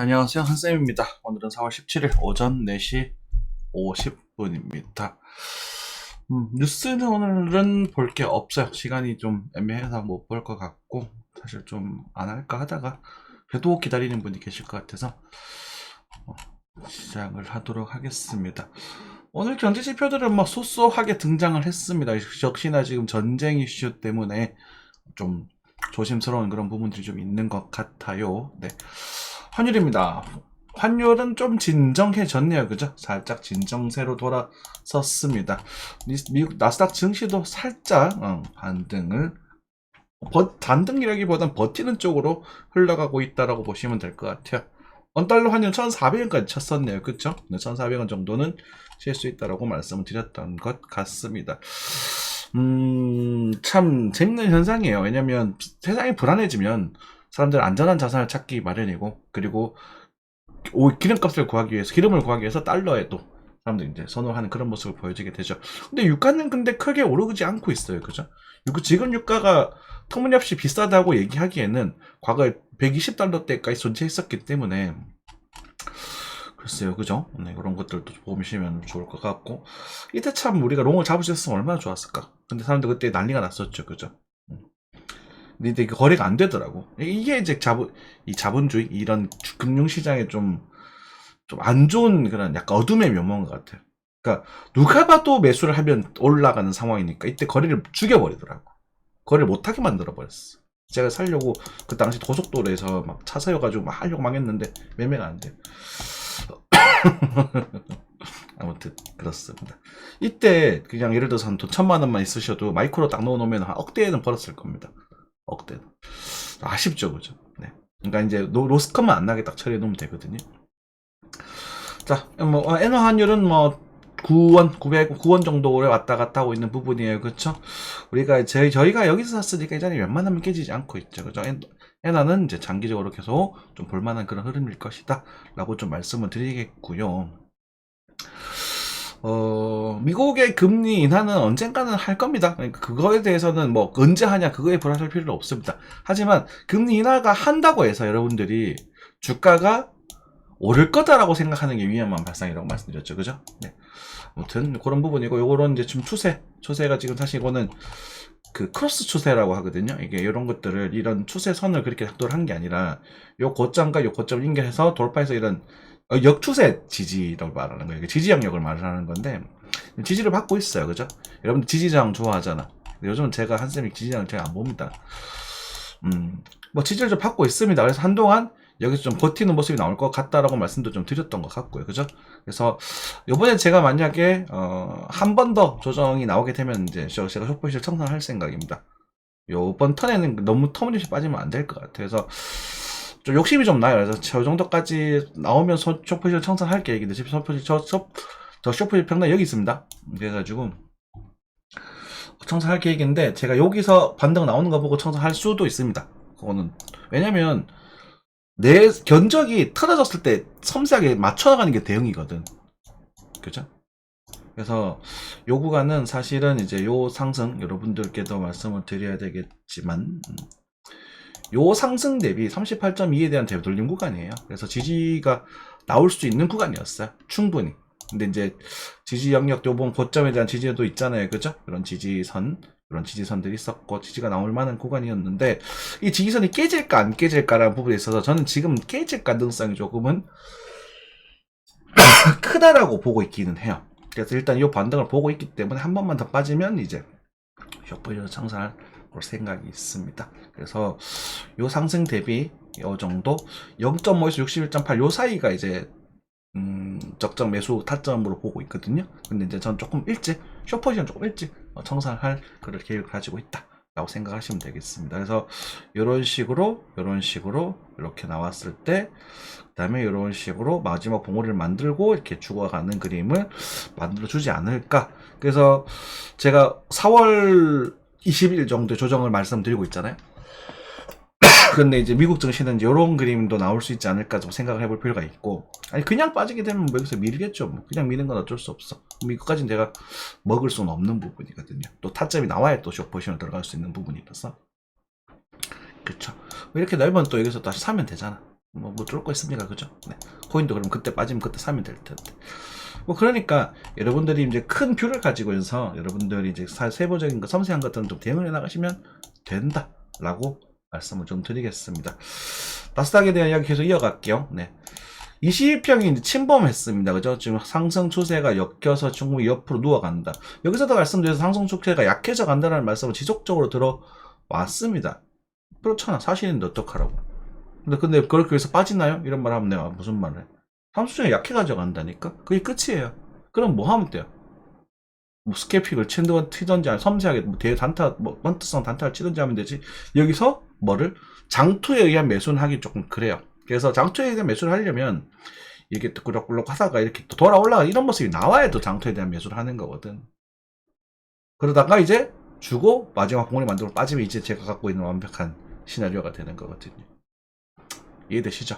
안녕하세요, 한쌤입니다. 오늘은 4월 17일 오전 4시 50분입니다. 뉴스는 오늘은 볼 게 없어요. 시간이 좀 애매해서 못 볼 것 같고, 사실 좀 안 할까 하다가, 그래도 기다리는 분이 계실 것 같아서, 시작을 하도록 하겠습니다. 오늘 경제 지표들은 뭐 소소하게 등장을 했습니다. 역시나 지금 전쟁 이슈 때문에 좀 조심스러운 그런 부분들이 좀 있는 것 같아요. 네. 환율입니다. 환율은 좀 진정해졌네요. 그죠? 살짝 진정세로 돌아섰습니다. 미국 나스닥 증시도 살짝 반등을 반등이라기보단 버티는 쪽으로 흘러가고 있다라고 보시면 될 것 같아요. 원달러 환율 1,400원까지 쳤었네요. 그쵸? 1,400원 정도는 칠 수 있다라고 말씀을 드렸던 것 같습니다. 참 재밌는 현상이에요. 왜냐면 세상이 불안해지면 사람들은 안전한 자산을 찾기 마련이고, 그리고 기름값을 구하기 위해서, 기름을 구하기 위해서 달러에 또 사람들이 이제 선호하는 그런 모습을 보여주게 되죠. 근데 유가는 근데 크게 오르지 않고 있어요. 그죠? 지금 유가가 터무니없이 비싸다고 얘기하기에는 과거에 120달러대까지 존재했었기 때문에, 글쎄요, 그죠? 네, 그런 것들도 보시면 좋을 것 같고, 이때 참 우리가 롱을 잡을 수 있었으면 얼마나 좋았을까? 근데 사람들 그때 난리가 났었죠. 그죠? 근데 이게 거래가 안 되더라고. 이게 이제 이 자본주의, 이런 금융시장에 좀 안 좋은 그런 약간 어둠의 면모인 것 같아요. 그러니까 누가 봐도 매수를 하면 올라가는 상황이니까 이때 거래를 죽여버리더라고. 거래를 못하게 만들어버렸어. 제가 살려고 그 당시 고속도로에서 막 차 세워가지고 막 하려고 막 했는데 매매가 안 돼요. 아무튼 그렇습니다. 이때 그냥 예를 들어서 돈 1,000만 원만 있으셔도 마이크로 딱 넣어놓으면 한 억대는 벌었을 겁니다. 억대는. 아쉽죠, 그죠? 네. 그러니까 이제 로스컷만 안 나게 딱 처리해 놓으면 되거든요. 자, 뭐 엔화 환율은 뭐 9원, 909원 정도에 왔다 갔다 하고 있는 부분이에요. 그렇죠? 우리가 저희가 여기서 샀으니까 이전에 웬만하면 깨지지 않고 있죠. 그죠? 엔화는 이제 장기적으로 계속 좀 볼만한 그런 흐름일 것이다 라고 좀 말씀을 드리겠고요. 미국의 금리 인하는 언젠가는 할 겁니다. 그러니까 그거에 대해서는 뭐 언제 하냐 그거에 불안할 필요는 없습니다. 하지만 금리 인하가 한다고 해서 여러분들이 주가가 오를 거다라고 생각하는 게 위험한 발상이라고 말씀드렸죠. 그죠? 네. 아무튼 그런 부분이고, 요거는 이제 지금 추세가 지금 사실 이거는 그 크로스 추세라고 하거든요. 이게 이런 것들을, 이런 추세선을 그렇게 작도를 한 게 아니라 요 고점과 요 고점을 연결해서 돌파해서 이런 역추세 지지라고 말하는 거예요. 지지 영역을 말하는 건데, 지지를 받고 있어요. 그죠? 여러분들 지지장 좋아하잖아. 요즘은 제가 한쌤이 지지장을 제가 안 봅니다. 뭐 지지를 좀 받고 있습니다. 그래서 한동안 여기서 좀 버티는 모습이 나올 것 같다라고 말씀도 좀 드렸던 것 같고요. 그죠? 그래서 요번에 제가 만약에 한 번 더 조정이 나오게 되면 이제 제가 숏포지션 청산할 생각입니다. 요번 턴에는 너무 터무니없이 빠지면 안 될 것 같아요. 그래서 좀 욕심이 좀 나요. 그래서 저 정도까지 나오면 숏포지션 청산할 계획인데, 지금 저 숏포지션 평단 여기 있습니다. 그래가지고 청산할 계획인데, 제가 여기서 반등 나오는 거 보고 청산할 수도 있습니다. 그거는 왜냐면 내 견적이 틀어졌을 때 섬세하게 맞춰나가는 게 대응이거든. 그죠? 그래서 요 구간은 사실은 이제 요 상승, 여러분들께도 말씀을 드려야 되겠지만, 요 상승 대비 38.2에 대한 되돌림 구간이에요. 그래서 지지가 나올 수 있는 구간이었어요. 충분히. 근데 이제 지지 영역, 요번 고점에 대한 지지도 있잖아요. 그죠? 그런 지지선들이 있었고, 지지가 나올 만한 구간이었는데, 이 지지선이 깨질까 안 깨질까라는 부분에 있어서 저는 지금 깨질 가능성이 조금은 크다라고 보고 있기는 해요. 그래서 일단 이 반등을 보고 있기 때문에 한 번만 더 빠지면 이제 숏포지션 청산할 생각이 있습니다. 그래서 요 상승 대비 요 정도 0.5에서 61.8 요 사이가 이제 적정 매수 타점으로 보고 있거든요. 근데 이제 전 조금 일찍 숏포지션 조금 일찍 청산할 그런 계획을 가지고 있다 라고 생각하시면 되겠습니다. 그래서 이런 식으로 이렇게 나왔을 때, 그 다음에 이런 식으로 마지막 봉우리를 만들고 이렇게 죽어가는 그림을 만들어 주지 않을까. 그래서 제가 4월 20일 정도 조정을 말씀드리고 있잖아요. 근데 이제 미국 증시는 이런 그림도 나올 수 있지 않을까 좀 생각을 해볼 필요가 있고, 아니 그냥 빠지게 되면 뭐 여기서 밀겠죠. 뭐 그냥 미는 건 어쩔 수 없어. 이거까지는 내가 먹을 수는 없는 부분이거든요. 또 타점이 나와야 또 숏포지션을 들어갈 수 있는 부분이라서. 그쵸. 이렇게 넓으면 또 여기서 다시 사면 되잖아. 뭐 뚫을 거 있습니까? 그죠? 네. 코인도 그럼 그때 빠지면 그때 사면 될 텐데. 뭐 그러니까 여러분들이 이제 큰 뷰를 가지고 있어서 여러분들이 이제 세부적인 거 섬세한 것들은 좀 대응을 해 나가시면 된다라고 말씀을 좀 드리겠습니다. 나스닥에 대한 이야기 계속 이어갈게요. 네. 21평이 이제 침범했습니다. 그죠? 지금 상승 추세가 엮여서 중국이 옆으로 누워간다. 여기서도 말씀드려서 상승 추세가 약해져 간다는 말씀을 지속적으로 들어왔습니다. 그렇잖아. 사실인데 어떡하라고. 근데 그렇게 해서 빠지나요? 이런 말 하면 내가 무슨 말을 해. 상승 추세가 약해가져 간다니까? 그게 끝이에요. 그럼 뭐 하면 돼요? 뭐 스케픽을 치든지 섬세하게 뭐 단타, 뭐 번트성 단타를 치든지 하면 되지. 여기서 뭐를? 장투에 의한 매수는 하기 조금 그래요. 그래서 장투에 대한 매수를 하려면 이렇게 또 꾸럭꾸럭 하다가 이렇게 또 돌아 올라가 이런 모습이 나와야 또 장투에 대한 매수를 하는 거거든. 그러다가 이제 주고 마지막 공을 만들고 빠지면 이제 제가 갖고 있는 완벽한 시나리오가 되는 거거든요. 이해되시죠?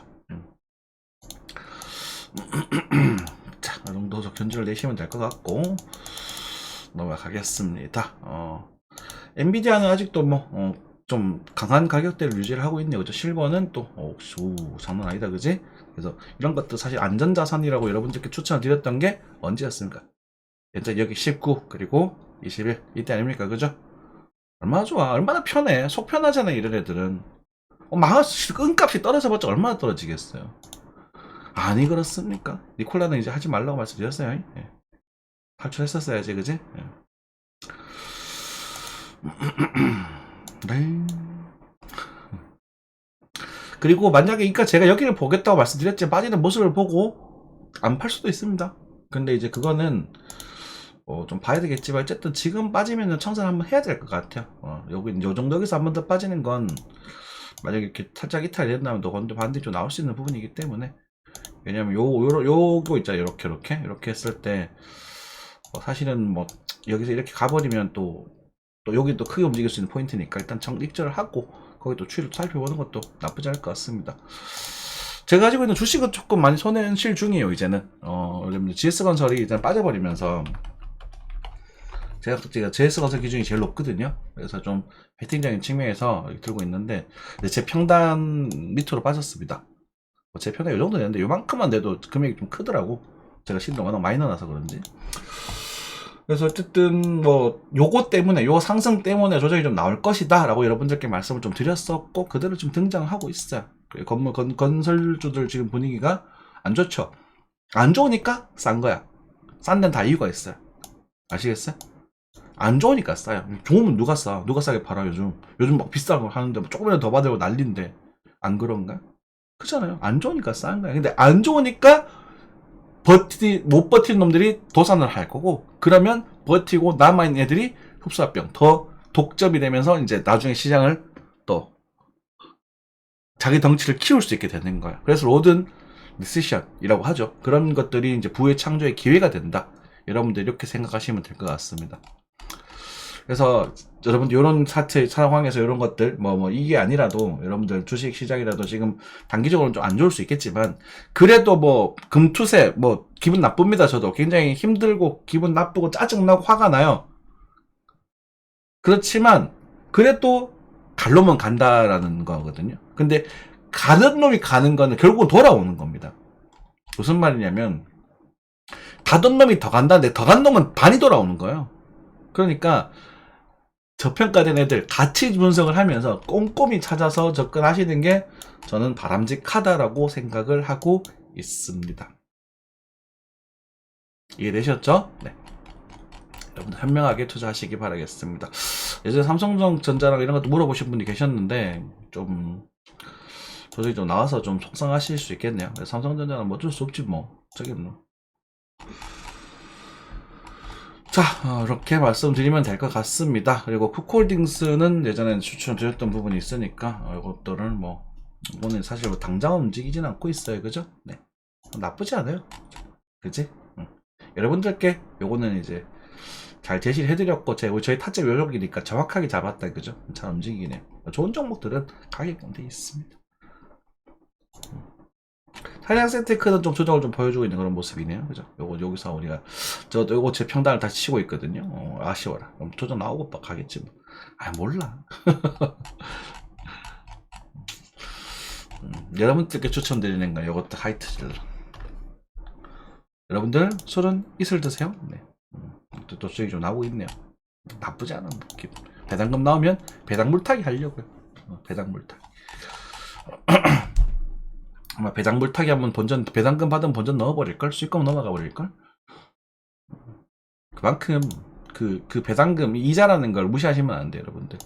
자, 이 정도 견주를 내시면 될 것 같고 넘어가겠습니다. 엔비디아는 아직도 좀 강한 가격대를 유지를 하고 있네요. 그죠? 실버는 또, 장난 아니다. 그지? 그래서 이런 것도 사실 안전자산이라고 여러분들께 추천을 드렸던 게 언제였습니까? 현재 여기 19, 그리고 21. 이때 아닙니까? 그죠? 얼마나 좋아. 얼마나 편해. 속 편하잖아, 이런 애들은. 은값이 떨어져봤자 얼마나 떨어지겠어요. 아니, 그렇습니까? 니콜라는 이제 하지 말라고 말씀드렸어요. 예. 탈출했었어야지, 그지? 예. 네. 그리고 만약에 그러니까 제가 여기를 보겠다고 말씀드렸지만 빠지는 모습을 보고 안 팔 수도 있습니다. 근데 이제 그거는 좀 봐야 되겠지만 어쨌든 지금 빠지면은 청산 한번 해야 될 것 같아요. 여기 요 정도 여기서 한 번 더 빠지는 건 만약에 이렇게 살짝 이탈이 된다면 또 반대쪽 나올 수 있는 부분이기 때문에 왜냐면 요거 있잖아요. 이렇게 했을 때 사실은 뭐 여기서 이렇게 가버리면 또 여기 또 크게 움직일 수 있는 포인트니까 일단 익절을 하고 거기 또 추이를 살펴보는 것도 나쁘지 않을 것 같습니다. 제가 가지고 있는 주식은 조금 많이 손실 중이에요. 이제는 GS건설이 일단 빠져버리면서 제가 GS건설 기준이 제일 높거든요. 그래서 좀 배팅적인 측면에서 들고 있는데 제 평단 밑으로 빠졌습니다. 제 평단 이 정도 되는데 요만큼만 돼도 금액이 좀 크더라고. 제가 신동 워낙 많이 넣어놔서 그런지. 그래서 어쨌든 뭐 요거 때문에 요 상승 때문에 조정이 좀 나올 것이다 라고 여러분들께 말씀을 좀 드렸었고 그대로 좀 등장하고 있어요. 건설주들 지금 분위기가 안 좋죠. 안 좋으니까 싼 거야. 싼 데는 다 이유가 있어요. 아시겠어요? 안 좋으니까 싸요. 좋으면 누가 싸? 누가 싸게 팔아 요즘 막 비싼 거 하는데 뭐 조금이라도 더 받으려고 난리인데 안 그런가? 그렇잖아요. 안 좋으니까 싼 거야. 근데 안 좋으니까 못 버티는 놈들이 도산을 할 거고, 그러면 버티고 남아있는 애들이 흡수합병, 더 독점이 되면서 이제 나중에 시장을 또 자기 덩치를 키울 수 있게 되는 거야. 그래서 로든 리세션이라고 하죠. 그런 것들이 이제 부의 창조의 기회가 된다. 여러분들 이렇게 생각하시면 될 것 같습니다. 그래서 여러분들 이런 상황에서 이런 것들 이게 아니라도 여러분들 주식 시장이라도 지금 단기적으로는 좀 안 좋을 수 있겠지만 그래도 금투세 기분 나쁩니다. 저도 굉장히 힘들고 기분 나쁘고 짜증나고 화가 나요. 그렇지만 그래도 갈 놈은 간다라는 거거든요. 근데 가는 놈이 가는 거는 결국은 돌아오는 겁니다. 무슨 말이냐면 가던 놈이 더 간다는데 더 간 놈은 반이 돌아오는 거예요. 그러니까 저평가된 애들 가치 분석을 하면서 꼼꼼히 찾아서 접근하시는 게 저는 바람직하다라고 생각을 하고 있습니다. 이해되셨죠? 네. 여러분들 현명하게 투자하시기 바라겠습니다. 예전에 삼성전자랑 이런 것도 물어보신 분이 계셨는데 좀 도저히 좀 나와서 좀 속상하실 수 있겠네요. 삼성전자는 뭐 어쩔 수 없지 저기 자, 이렇게 말씀드리면 될 것 같습니다. 그리고 쿡홀딩스는 예전에 추천드렸던 부분이 있으니까 이것들은 이거는 사실 당장은 움직이진 않고 있어요. 그죠? 네, 나쁘지 않아요. 그치? 여러분들께 요거는 이제 잘 제시를 해드렸고 저희 타점 요lok이니까 정확하게 잡았다. 그죠? 잘 움직이네요. 좋은 종목들은 가격은 돼 있습니다. 사냥 세테크는 좀 조정을 좀 보여주고 있는 그런 모습이네요. 그죠? 여기서 우리가, 요거 제 평단을 다시 치고 있거든요. 아쉬워라. 그럼 조정 나오고 가겠지 뭐. 몰라. 여러분들께 추천드리는 거 요것도 하이트 젤러. 여러분들 술은 이슬 드세요. 네. 또 수익이 좀 나오고 있네요. 나쁘지 않아. 배당금 나오면 배당 물타기 하려고요. 배당 물타기. 아마 배당 물타기 한번 본전 배당금 받은 본전 넣어버릴걸? 수익금 넘어가 버릴걸? 그만큼 그 배당금 이자라는 걸 무시하시면 안 돼요, 여러분들.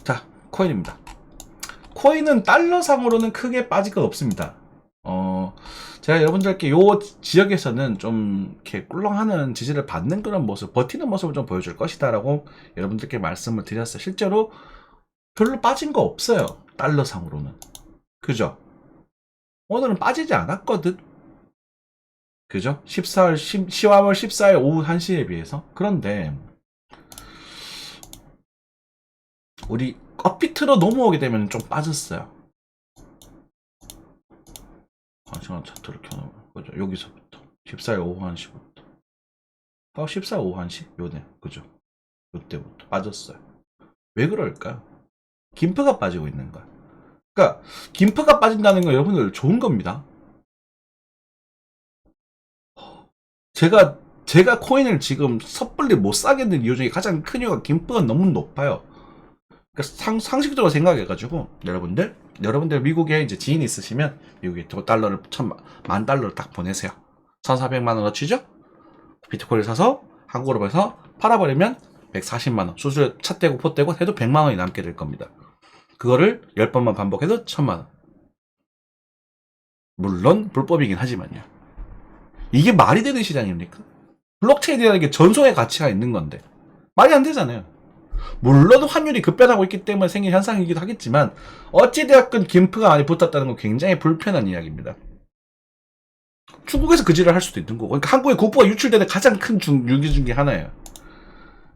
자, 코인입니다. 코인은 달러상으로는 크게 빠질 건 없습니다. 제가 여러분들께 요 지역에서는 좀 이렇게 꿀렁하는 지지를 받는 그런 모습, 버티는 모습을 좀 보여줄 것이다라고 여러분들께 말씀을 드렸어요. 실제로 별로 빠진 거 없어요. 달러상으로는. 그죠? 오늘은 빠지지 않았거든. 그죠? 10월 14일 오후 1시에 비해서. 그런데 우리 업비트로 넘어오게 되면 좀 빠졌어요. 잠깐 차트를 켜놓고 그죠? 여기서부터 14일 오후 1시부터 14일 오후 1시? 요네 그죠? 요때부터 빠졌어요. 왜 그럴까요? 김프가 빠지고 있는 거야. 그러니까 김프가 빠진다는 건 여러분들 좋은 겁니다. 제가 코인을 지금 섣불리 못 사겠는 이유 중에 가장 큰 이유가 김프가 너무 높아요. 그러니까 상식적으로 생각해가지고 여러분들 미국에 이제 지인 있으시면 미국에 달러를 1000만 달러를 딱 보내세요. 1400만 원어치죠? 비트코인을 사서 한국으로 해서 팔아버리면 140만 원. 수수료 차 떼고 포 떼고 해도 100만 원이 남게 될 겁니다. 그거를 10번만 반복해도 1000만 원. 물론 불법이긴 하지만요. 이게 말이 되는 시장입니까? 블록체인이라는 게 전송의 가치가 있는 건데 말이 안 되잖아요. 물론 환율이 급변하고 있기 때문에 생긴 현상이기도 하겠지만 어찌되었건 김프가 많이 붙었다는 건 굉장히 불편한 이야기입니다. 중국에서 그지를 할 수도 있는 거고, 그러니까 한국에 국보가 유출되는 가장 큰 유기 중에 하나예요.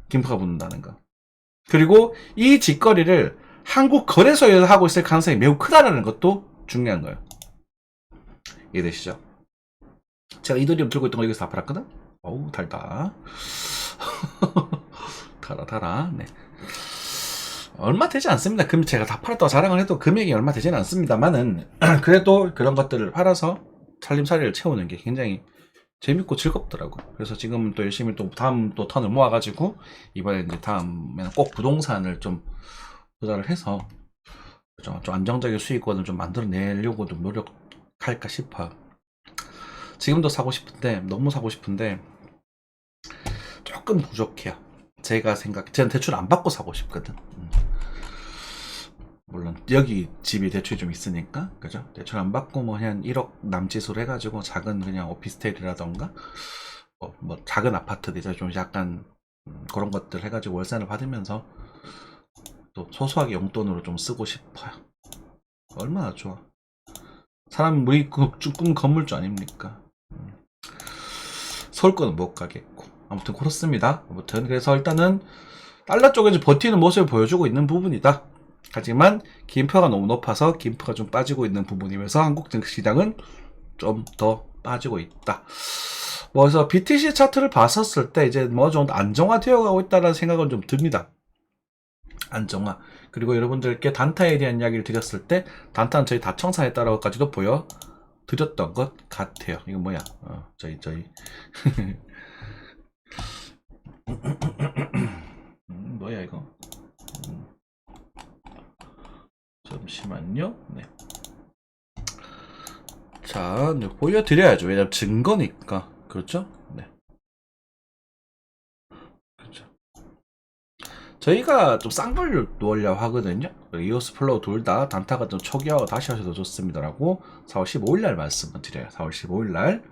김프가 붙는다는 거. 그리고 이 짓거리를 한국 거래소에서 하고 있을 가능성이 매우 크다라는 것도 중요한 거예요. 이해되시죠? 제가 이더리움 들고 있던 거 여기서 다 팔았거든? 어우, 달다. 달아. 네. 얼마 되지 않습니다. 그럼 제가 다 팔았다고 자랑을 해도 금액이 얼마 되지는 않습니다만은, 그래도 그런 것들을 팔아서 살림살이를 채우는 게 굉장히 재밌고 즐겁더라고요. 그래서 지금은 또 열심히 또 다음 또 턴을 모아가지고, 이번에 이제 다음에는 꼭 부동산을 좀 투자를 해서, 좀 안정적인 수익권을 좀 만들어내려고 좀 노력할까 싶어요. 지금도 사고 싶은데, 너무 사고 싶은데, 조금 부족해요. 저는 대출 안 받고 사고 싶거든. 물론 여기 집이 대출이 좀 있으니까, 그죠? 대출 안 받고 뭐 그냥 1억 남짓으로 해가지고 작은 그냥 오피스텔이라던가 뭐 작은 아파트 이제 좀 약간 그런 것들 해가지고 월세를 받으면서 또 소소하게 용돈으로 좀 쓰고 싶어요. 얼마나 좋아. 사람 우리 꿈 건물주 아닙니까? 서울권은 못 가겠고. 아무튼 그렇습니다. 아무튼 그래서 일단은 달러 쪽에서 버티는 모습을 보여주고 있는 부분이다. 하지만 김프가 너무 높아서 김프가 좀 빠지고 있는 부분이면서 한국 증시장은 좀 더 빠지고 있다. 그래서 BTC 차트를 봤었을 때 이제 뭐 좀 안정화되어 가고 있다는 생각은 좀 듭니다. 안정화. 그리고 여러분들께 단타에 대한 이야기를 드렸을 때 단타는 저희 다청산했다라고까지도 보여드렸던 것 같아요. 이거 뭐야? 저희 뭐야 이거? 잠시만요. 네. 자, 보여드려야죠. 왜냐면 증거니까. 그렇죠? 네. 그렇죠. 저희가 좀 싼 걸 놓으려고 하거든요. 이오스 플로우 둘 다 단타가 좀 초기화하고 다시 하셔도 좋습니다라고 4월 15일날 말씀을 드려요. 4월 15일날.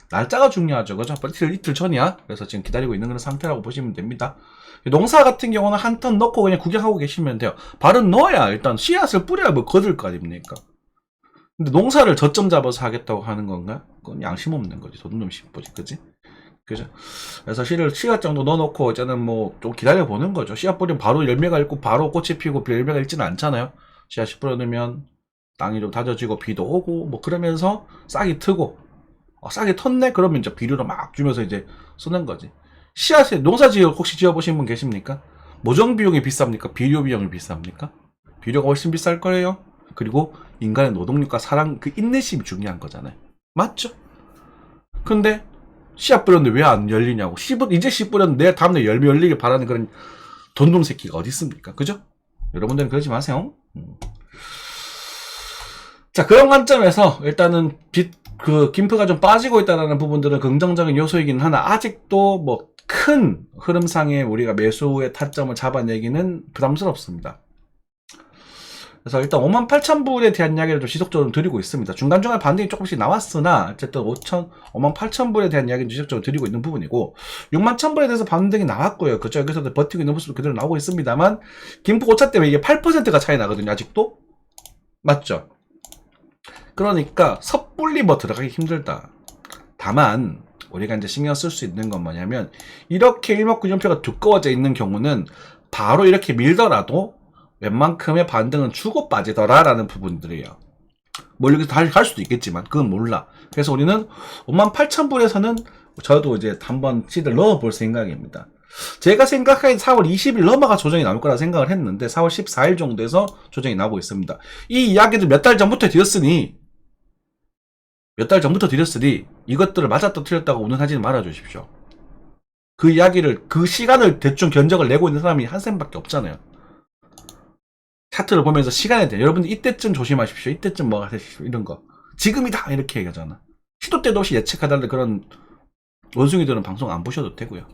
날짜가 중요하죠. 그죠? 이틀 전이야. 그래서 지금 기다리고 있는 그런 상태라고 보시면 됩니다. 농사 같은 경우는 한 턴 넣고 그냥 구경하고 계시면 돼요. 발은 넣어야 일단 씨앗을 뿌려야 뭐 거둘 거 아닙니까? 근데 농사를 저점 잡아서 하겠다고 하는 건가? 그건 양심 없는 거지. 돈 좀 씹보지. 그지? 그죠? 그래서 씨앗 정도 넣어놓고 이제는 뭐 좀 기다려보는 거죠. 씨앗 뿌리면 바로 열매가 있고 바로 꽃이 피고 열매가 있지는 않잖아요. 씨앗이 뿌려놓으면 땅이 좀 다져지고 비도 오고 뭐 그러면서 싹이 트고 싹이 텄네? 그러면 이제 비료를 막 주면서 이제 쓰는 거지. 씨앗에 농사지을 혹시 지어보신 분 계십니까? 모종 비용이 비쌉니까? 비료 비용이 비쌉니까? 비료가 훨씬 비쌀 거예요. 그리고 인간의 노동력과 사랑, 그 인내심이 중요한 거잖아요. 맞죠? 근데 씨앗 뿌렸는데 왜 안 열리냐고. 이제 씨 뿌렸는데 내일 다음날 열매 열리길 바라는 그런 돈돈 새끼가 어디 있습니까? 그죠? 여러분들은 그러지 마세요. 자, 그런 관점에서 일단은 김프가 좀 빠지고 있다는 부분들은 긍정적인 요소이긴 하나, 아직도 뭐 큰 흐름상에 우리가 매수의 타점을 잡아내기는 부담스럽습니다. 그래서 일단 58,000불에 대한 이야기를 좀 지속적으로 드리고 있습니다. 중간중간 반등이 조금씩 나왔으나 어쨌든 58,000불에 대한 이야기를 지속적으로 드리고 있는 부분이고, 61,000불에 대해서 반등이 나왔고요. 그쪽 여기서도 버티고 있는 모습도 그대로 나오고 있습니다만, 김프 오차 때문에 이게 8%가 차이 나거든요. 아직도. 맞죠? 그러니까 섣불리 뭐 들어가기 힘들다. 다만 우리가 이제 신경 쓸 수 있는 건 뭐냐면, 이렇게 일목균형표가 두꺼워져 있는 경우는 바로 이렇게 밀더라도 웬만큼의 반등은 주고 빠지더라라는 부분들이에요. 뭐 여기서 다시 갈 수도 있겠지만 그건 몰라. 그래서 우리는 58,000불에서는 저도 이제 한번 시드를 넣어볼 생각입니다. 제가 생각하기엔 4월 20일 넘어가 조정이 나올 거라 생각을 했는데 4월 14일 정도에서 조정이 나오고 있습니다. 이 이야기를 몇 달 전부터 드렸으니 이것들을 맞았다 틀렸다고 운운하지는 말아주십시오. 그 이야기를, 그 시간을 대충 견적을 내고 있는 사람이 한 쌤밖에 없잖아요. 차트를 보면서 시간에 대해 여러분들 이때쯤 조심하십시오. 이때쯤 뭐 하십시오. 이런 거. 지금이다 이렇게 얘기하잖아. 시도 때도 없이 예측해달라는 그런 원숭이들은 방송 안 보셔도 되고요.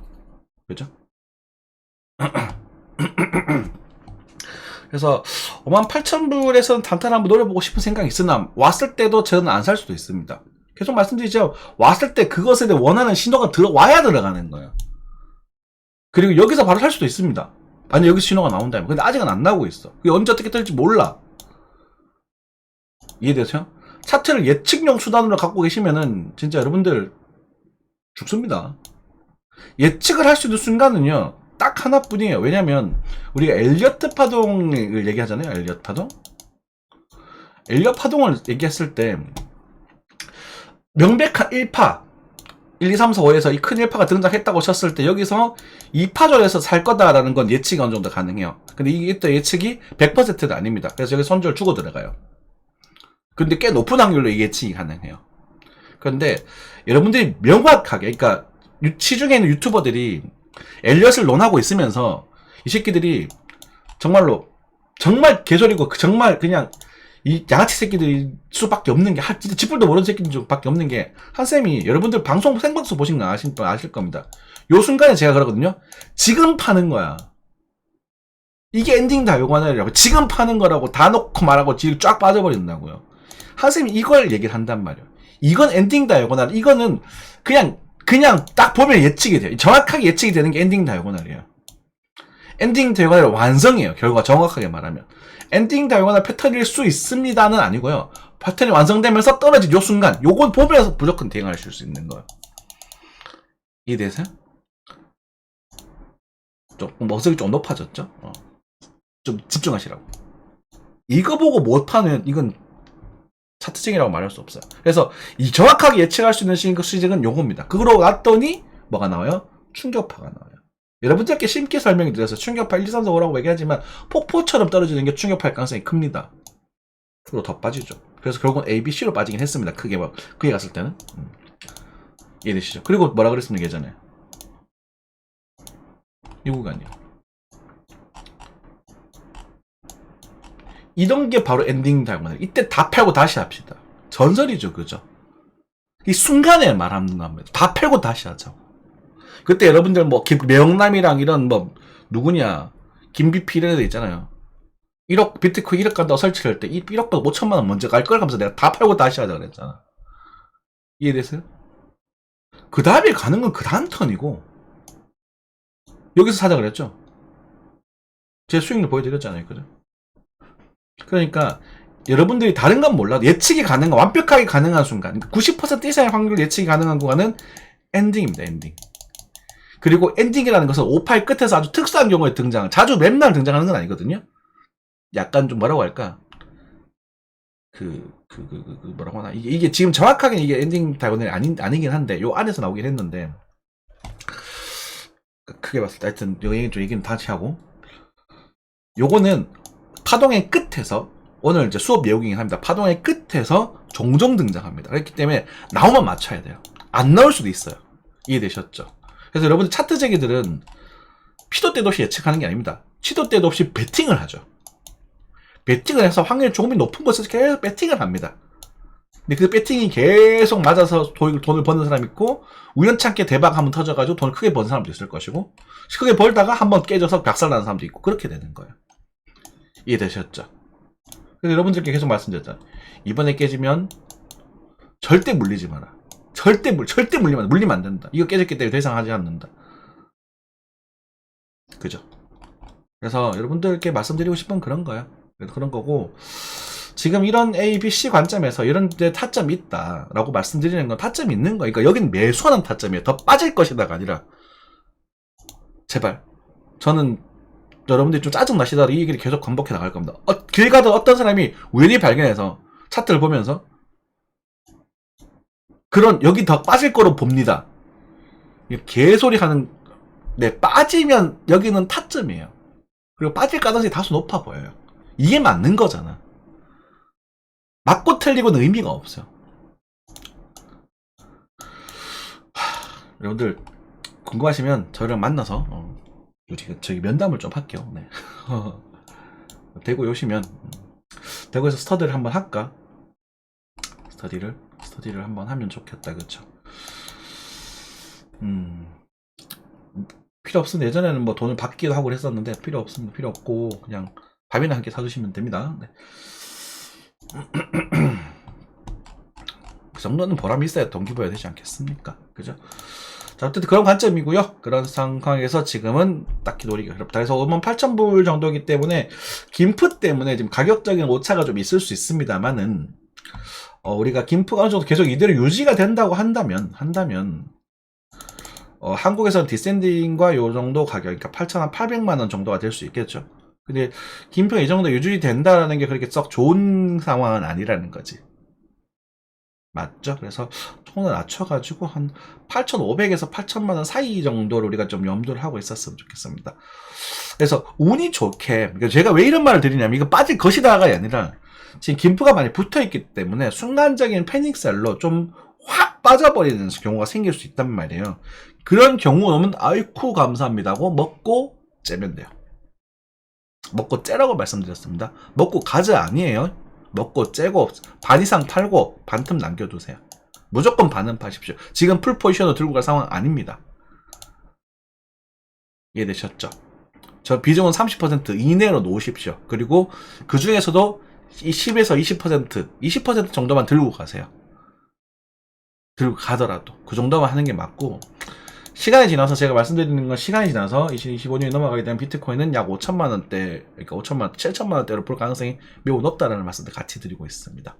그죠? 그래서 58,000불에서는 단타를 한번 노려보고 싶은 생각이 있으나 왔을 때도 저는 안 살 수도 있습니다. 계속 말씀드리죠. 왔을 때 그것에 대해 원하는 신호가 들어와야 들어가는 거예요. 그리고 여기서 바로 살 수도 있습니다. 아니 여기서 신호가 나온다면. 근데 아직은 안 나오고 있어. 그게 언제 어떻게 될지 몰라. 이해되세요? 차트를 예측용 수단으로 갖고 계시면은 진짜 여러분들 죽습니다. 예측을 할 수 있는 순간은요 딱 하나뿐이에요. 왜냐면 우리가 엘리어트 파동을 얘기하잖아요. 엘리어트 파동. 엘리어트 파동을 얘기했을 때 명백한 1파 1, 2, 3, 4, 5에서 이 큰 1파가 등장했다고 쳤을 때 여기서 2파절에서 살 거다라는 건 예측이 어느 정도 가능해요. 근데 이때 예측이 100%는 아닙니다. 그래서 여기 손절 주고 들어가요. 근데 꽤 높은 확률로 이 예측이 가능해요. 그런데 여러분들이 명확하게, 그러니까 시중에 있는 유튜버들이 엘리엇을 논하고 있으면서 이 새끼들이 정말 개소리고 정말 그냥 이 양아치 새끼들이 수밖에 없는 게, 진짜 지풀도 모르는 새끼들밖에 없는 게, 한쌤이 여러분들 생방송 보신 거 아실 겁니다. 요 순간에 제가 그러거든요. 지금 파는 거야. 이게 엔딩 다이고널이라고. 지금 파는 거라고 다 놓고 말하고 지금 쫙 빠져버린다고요. 한쌤이 이걸 얘기를 한단 말이에요. 이건 엔딩 다이고널. 이거는 그냥 딱 보면 예측이 돼요. 정확하게 예측이 되는 게 엔딩 다이고널이에요. 엔딩 다이고널의 완성이에요. 결과 정확하게 말하면. 엔딩 다이고널 패턴일 수 있습니다는 아니고요. 패턴이 완성되면서 떨어진 요 순간, 요건 보면서 무조건 대응하실 수 있는 거예요. 이해되세요? 머석이 좀 높아졌죠? 좀 집중하시라고. 이거 보고 못 파는, 이건 차트증이라고 말할 수 없어요. 그래서 이 정확하게 예측할 수 있는 시즌은 요겁니다. 그러고 났더니 뭐가 나와요? 충격파가 나와요. 여러분들께 쉽게 설명이 드려서 충격파 1, 2, 3, 4, 5라고 얘기하지만 폭포처럼 떨어지는 게 충격파일 가능성이 큽니다. 그리고 더 빠지죠. 그래서 결국은 A, B, C로 빠지긴 했습니다. 크게 갔을 때는. 이해되시죠? 그리고 뭐라 그랬습니까 예전에? 이 구간이요. 이런 게 바로 엔딩 다이고널. 이때 다 팔고 다시 합시다. 전설이죠, 그죠? 이 순간에 말하는 겁니다. 다 팔고 다시 하자고. 그때 여러분들 뭐 매영남이랑 이런 뭐 누구냐 김비피 이런 애들 있잖아요. 1억 비트코인 1억 간다고 설치할 때 1억보다 5천만 원 먼저 갈 걸 하면서 내가 다 팔고 다시 하자 그랬잖아. 이해되세요? 그 다음에 가는 건 그 다음 턴이고 여기서 사자 그랬죠. 제 수익률 보여드렸잖아요, 그죠? 그러니까 여러분들이 다른 건 몰라도 예측이 가능한, 완벽하게 가능한 순간, 90% 이상의 확률 예측이 가능한 구간은 엔딩입니다. 엔딩. 그리고 엔딩이라는 것은 58 끝에서 아주 특수한 경우에 자주 맨날 등장하는 건 아니거든요. 약간 좀 뭐라고 할까? 뭐라고 하나? 이게 지금 정확하게 이게 엔딩 다이고널이 아니긴 한데, 요 안에서 나오긴 했는데, 크게 봤을 때, 하여튼, 요 얘기는 다시 하고, 요거는 파동의 끝에서 오늘 이제 수업 내용이긴 합니다. 파동의 끝에서 종종 등장합니다. 그렇기 때문에 나오면 맞춰야 돼요. 안 나올 수도 있어요. 이해되셨죠? 그래서 여러분들 차트재기들은 피도 때도 없이 예측하는 게 아닙니다. 치도 때도 없이 베팅을 하죠. 베팅을 해서 확률이 조금 높은 곳에서 계속 베팅을 합니다. 근데 그 배팅이 계속 맞아서 돈을 버는 사람이 있고, 우연찮게 대박 한번 터져가지고 돈을 크게 버는 사람도 있을 것이고, 크게 벌다가 한번 깨져서 박살나는 사람도 있고, 그렇게 되는 거예요. 이해되셨죠? 그래서 여러분들께 계속 말씀드렸잖아요. 이번에 깨지면 절대 물리지 마라. 절대 물리면 안 된다. 이거 깨졌기 때문에 더 이상 하지 않는다. 그죠? 그래서 여러분들께 말씀드리고 싶은 그런 거예요. 그런 거고, 지금 이런 A, B, C 관점에서 이런 데 타점이 있다라고 말씀드리는 건 타점이 있는 거예요. 그러니까 여긴 매수하는 타점이에요. 더 빠질 것이다가 아니라, 제발 저는 여러분들이 좀 짜증나시더라도 이 얘기를 계속 반복해 나갈 겁니다. 길 가던 어떤 사람이 우연히 발견해서 차트를 보면서 그런 여기 더 빠질 거로 봅니다. 개소리 하는, 네, 빠지면 여기는 타점이에요. 그리고 빠질 가능성이 다소 높아 보여요. 이게 맞는 거잖아. 맞고 틀리고는 의미가 없어요. 여러분들 궁금하시면 저랑 만나서 저기 면담을 좀 할게요. 네. 대구에 오시면 대구에서 스터디를 한번 할까? 스터디를 한번 하면 좋겠다. 그쵸? 필요 없으면 예전에는 뭐 돈을 받기도 하고 했었는데 필요 없으면 필요 없고 그냥 밥이나 함께 사주시면 됩니다. 네. 그 정도는 보람이 있어야 동기부여가 되지 않겠습니까? 그죠? 자, 어쨌든 그런 관점이고요. 그런 상황에서 지금은 딱히 노리기가 어렵다. 그래서 58,000불 정도이기 때문에 김프 때문에 지금 가격적인 오차가 좀 있을 수 있습니다만은 우리가 김프가 어느 정도 계속 이대로 유지가 된다고 한다면 한국에서는 디센딩과 요 정도 가격, 그러니까 8,800만원 정도가 될 수 있겠죠. 근데 김프가 이 정도 유지이 된다는 게 그렇게 썩 좋은 상황은 아니라는 거지. 맞죠? 그래서 톤을 낮춰가지고 한 8,500에서 8,000만원 사이 정도를 우리가 좀 염두를 하고 있었으면 좋겠습니다. 그래서 운이 좋게, 제가 왜 이런 말을 드리냐면 이거 빠질 것이다가 아니라 지금 김프가 많이 붙어있기 때문에 순간적인 패닉셀로 좀 확 빠져버리는 경우가 생길 수 있단 말이에요. 그런 경우 오면 아이쿠 감사합니다 하고 먹고 째면 돼요. 먹고 째라고 말씀드렸습니다. 먹고 가자 아니에요. 먹고 째고 반 이상 팔고 반 틈 남겨두세요. 무조건 반은 파십시오. 지금 풀 포지션으로 들고 갈 상황 아닙니다. 이해되셨죠? 저 비중은 30% 이내로 놓으십시오. 그리고 그 중에서도 10에서 20% 정도만 들고 가세요. 들고 가더라도 그 정도만 하는 게 맞고, 시간이 지나서 제가 말씀드리는 건 시간이 지나서 2025년이 넘어가게 되면 비트코인은 약 5천만원대, 그러니까 5천만, 7천만원대로 볼 가능성이 매우 높다라는 말씀도 같이 드리고 있습니다.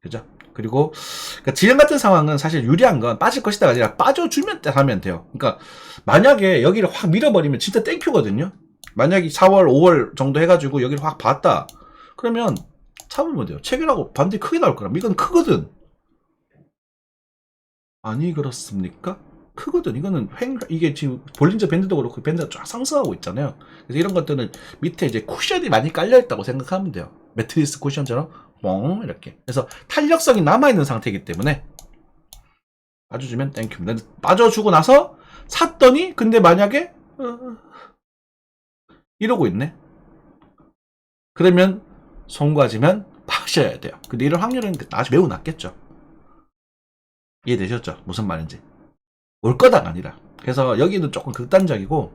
그죠? 그리고 그러니까 지금 같은 상황은 사실 유리한 건 빠질 것이다가 아니라 빠져주면 하면 돼요. 그러니까 만약에 여기를 확 밀어버리면 진짜 땡큐거든요. 만약에 4월, 5월 정도 해가지고 여기를 확 봤다. 그러면 참으면 돼요. 체결하고 반대 크게 나올 거라. 이건 크거든. 아니 그렇습니까? 크거든. 이거는 이게 지금 볼린저 밴드도 그렇고 밴드가 쫙 상승하고 있잖아요. 그래서 이런 것들은 밑에 이제 쿠션이 많이 깔려있다고 생각하면 돼요. 매트리스 쿠션처럼 뻥 이렇게. 그래서 탄력성이 남아있는 상태이기 때문에 빠져주면 땡큐입니다. 빠져주고 나서 샀더니 근데 만약에 이러고 있네. 그러면 송구하지만 파셔야 돼요. 근데 이런 확률은 아주 매우 낮겠죠. 이해되셨죠? 무슨 말인지. 올 거다가 아니라. 그래서 여기는 조금 극단적이고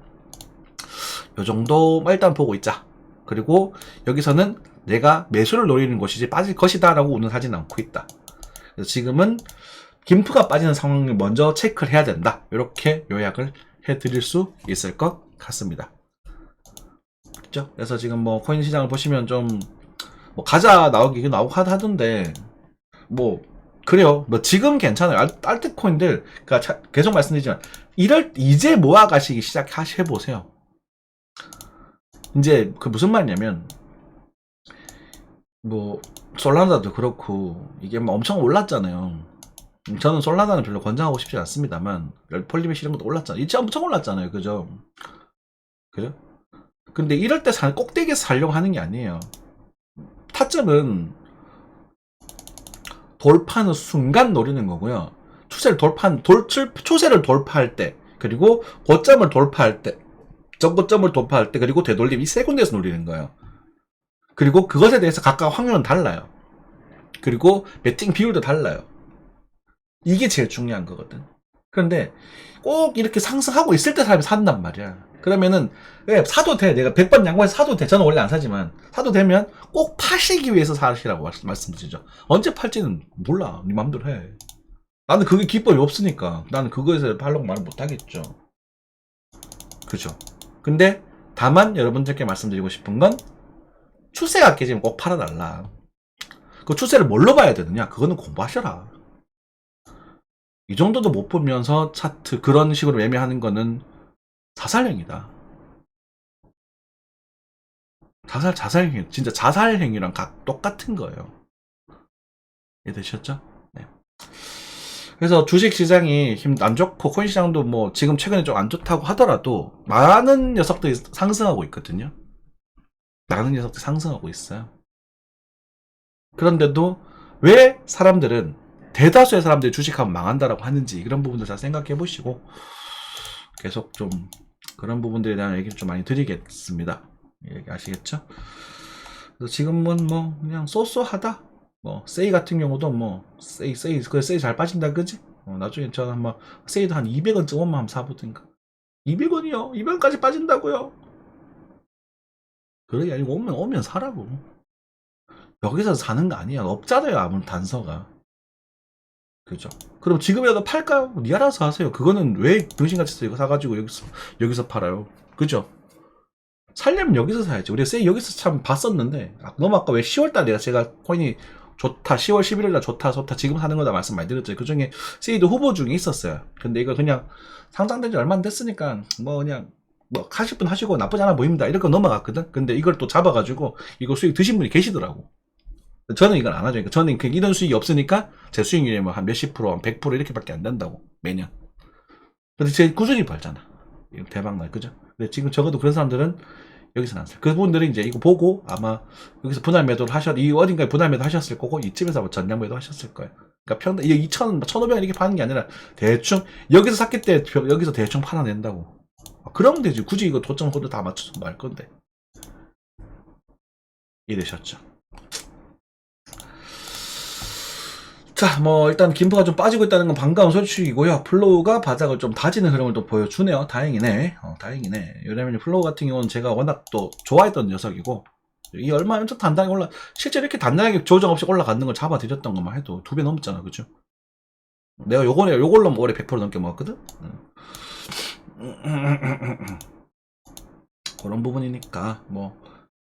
요 정도 일단 보고 있자. 그리고 여기서는 내가 매수를 노리는 것이지 빠질 것이다 라고 운운하진 않고 있다. 그래서 지금은 김프가 빠지는 상황을 먼저 체크를 해야 된다. 이렇게 요약을 해드릴 수 있을 것 같습니다. 그렇죠? 그래서 지금 뭐 코인 시장을 보시면 좀 뭐 가자 나오기 나오고 하던데 뭐 그래요. 뭐 지금 괜찮아요. 알트코인들, 그러니까 계속 말씀드리지만 이제 모아가시기 시작해 보세요. 이제 그 무슨 말이냐면 뭐 솔라나도 그렇고 이게 뭐 엄청 올랐잖아요. 저는 솔라나는 별로 권장하고 싶지 않습니다만 폴리메시 이런 것도 올랐잖아요. 이제 엄청 올랐잖아요. 그죠? 그죠? 근데 이럴 때 꼭대기에서 살려고 하는 게 아니에요. 타점은 돌파하는 순간 노리는 거고요. 추세를 돌파할 때, 그리고 고점을 돌파할 때, 저고점을 돌파할 때, 그리고 되돌림 이 세 군데에서 노리는 거예요. 그리고 그것에 대해서 각각 확률은 달라요. 그리고 배팅 비율도 달라요. 이게 제일 중요한 거거든. 그런데 꼭 이렇게 상승하고 있을 때 사람이 산단 말이야. 그러면은 사도 돼. 내가 100번 양보해서 사도 돼. 저는 원래 안 사지만 사도 되면 꼭 파시기 위해서 사시라고 말씀드리죠. 언제 팔지는 몰라. 네 맘대로 해. 나는 그게 기법이 없으니까 나는 그거에서 팔려고 말을 못하겠죠. 그죠? 근데 다만 여러분들께 말씀드리고 싶은 건 추세가 깨지면 꼭 팔아달라. 그 추세를 뭘로 봐야 되느냐? 그거는 공부하셔라. 이 정도도 못 보면서 차트 그런 식으로 매매하는 거는 자살행위다. 자살행위, 진짜 자살행위랑 똑같은 거예요. 이해되셨죠? 네. 그래서 주식 시장이 안 좋고 코인 시장도 뭐 지금 최근에 좀 안 좋다고 하더라도 많은 녀석들이 상승하고 있거든요. 많은 녀석들이 상승하고 있어요. 그런데도 왜 사람들은 대다수의 사람들이 주식하면 망한다라고 하는지 이런 부분들 잘 생각해 보시고 계속 좀 그런 부분들에 대한 얘기를 좀 많이 드리겠습니다. 아시겠죠? 그래서 지금은 뭐 그냥 쏘쏘하다. 뭐 세이 같은 경우도 뭐 세이 잘 빠진다 그지? 나중에 저는 한번 세이도 한 200원쯤 오면 한번 사보든가. 200원이요? 200원까지 빠진다고요? 그러게 아니고 오면 사라고. 여기서 사는 거 아니야. 없잖아요 아무런 단서가. 그죠? 그럼 지금이라도 팔까요? 니 알아서 하세요. 그거는 왜 병신같이 이거 사가지고 여기서 팔아요? 그죠? 살려면 여기서 사야지. 우리가 세이 여기서 참 봤었는데 너무 아까 왜 10월달에 제가 코인이 좋다 10월 11일날 좋다 지금 사는 거다 말씀 많이 드렸죠. 그 중에 세이도 후보 중에 있었어요. 근데 이거 그냥 상장된 지 얼마 안 됐으니까 뭐 그냥 뭐 하실 분 하시고 나쁘지 않아 보입니다 이렇게 넘어갔거든. 근데 이걸 또 잡아가지고 이거 수익 드신 분이 계시더라고. 저는 이걸 안 하죠. 저는 이런 수익이 없으니까 제 수익률이 뭐 한 몇십 프로, 한 100% 이렇게밖에 안 된다고 매년. 근데 제 꾸준히 벌잖아. 대박나, 그죠? 근데 지금 적어도 그런 사람들은 여기서 안 써요. 그분들이 이제 이거 보고 아마 여기서 분할 매도를 이 어딘가에 분할 매도 하셨을 거고 이쯤에서 아마 전량 매도 하셨을 거예요. 그러니까 평당 2,000, 1,500원 이렇게 파는 게 아니라 대충 여기서 샀기 때 여기서 대충 팔아낸다고. 그러면 되지. 굳이 이거 도점 코드 다 맞춰서 말 건데. 이해되셨죠? 자, 뭐 일단 김포가 좀 빠지고 있다는 건 반가운 소식이고요. 플로우가 바닥을 좀 다지는 흐름을 또 보여주네요. 다행이네. 다행이네. 왜냐면 플로우 같은 경우는 제가 워낙 또 좋아했던 녀석이고 이 얼마 엄청 단단하게 실제로 이렇게 단단하게 조정 없이 올라가는 걸 잡아드렸던 것만 해도 2배 넘었잖아, 그죠? 내가 요걸로 올해 100% 넘게 먹었거든. 그런 부분이니까 뭐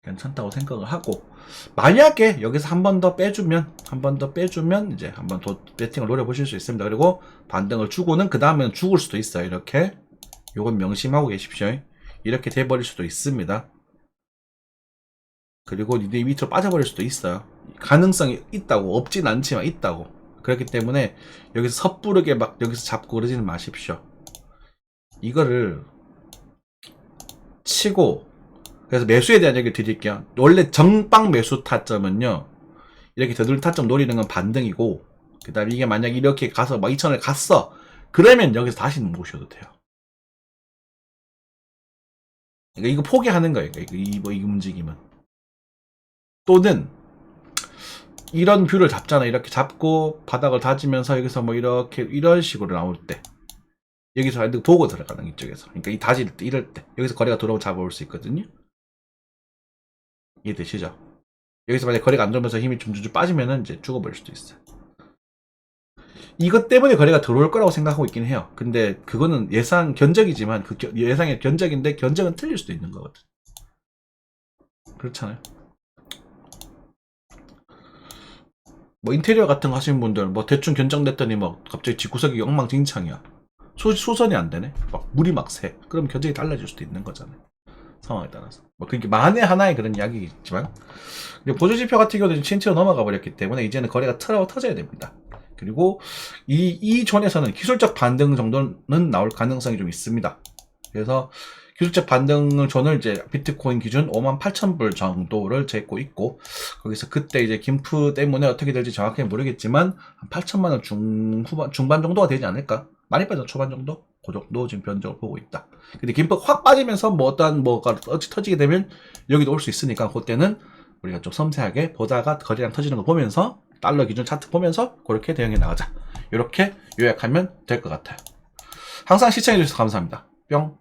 괜찮다고 생각을 하고, 만약에 여기서 한 번 더 빼주면 이제 한 번 더 배팅을 노려보실 수 있습니다. 그리고 반등을 주고는 그 다음에는 죽을 수도 있어요. 이렇게 요건 명심하고 계십시오. 이렇게 돼버릴 수도 있습니다. 그리고 니네 밑으로 빠져버릴 수도 있어요. 가능성이 있다고, 없진 않지만 있다고. 그렇기 때문에 여기서 섣부르게 막 여기서 잡고 그러지는 마십시오. 이거를 치고, 그래서 매수에 대한 얘기를 드릴게요. 원래 정빵 매수 타점은요, 이렇게 되돌림 타점 노리는 건 반등이고, 그 다음에 이게 만약 이렇게 가서 막 2,000을 갔어, 그러면 여기서 다시는 못 오셔도 돼요. 그러니까 이거 포기하는 거예요. 이 움직임은. 또는 이런 뷰를 잡잖아. 이렇게 잡고 바닥을 다지면서 여기서 뭐 이렇게 이런 식으로 나올 때, 여기서 보고 들어가는 이쪽에서, 그러니까 이 다질 때, 이럴 때 여기서 거래가 들어오면 잡아올 수 있거든요. 이해되시죠? 여기서 만약 거래가 안 들어오면서 힘이 좀 빠지면은 이제 죽어버릴 수도 있어요. 이것 때문에 거래가 들어올 거라고 생각하고 있긴 해요. 근데 그거는 예상 견적이지만 그 예상의 견적인데 견적은 틀릴 수도 있는 거거든. 그렇잖아요. 뭐 인테리어 같은 거 하시는 분들 뭐 대충 견적냈더니 뭐 갑자기 집구석이 엉망진창이야. 수선이 안 되네. 막 물이 막 새. 그럼 견적이 달라질 수도 있는 거잖아요. 상황에 따라서. 뭐 그게 만에 하나의 그런 이야기겠지만, 보조지표 같은 경우는 진체로 넘어가 버렸기 때문에 이제는 거래가 터져야 됩니다. 그리고 이 존에서는 기술적 반등 정도는 나올 가능성이 좀 있습니다. 그래서 기술적 반등을 저는 이제 비트코인 기준 58,000불 정도를 재고 있고, 거기서 그때 이제 김프 때문에 어떻게 될지 정확히 모르겠지만 한 8천만 원 중반 정도가 되지 않을까? 많이 빠져 초반 정도? 그 정도 지금 변적을 보고 있다. 근데 김프 확 빠지면서 뭐 어떠한 뭐가 터지게 되면 여기도 올 수 있으니까 그때는 우리가 좀 섬세하게 보다가 거래량 터지는 거 보면서 달러 기준 차트 보면서 그렇게 대응해 나가자. 이렇게 요약하면 될 것 같아요. 항상 시청해주셔서 감사합니다. 뿅.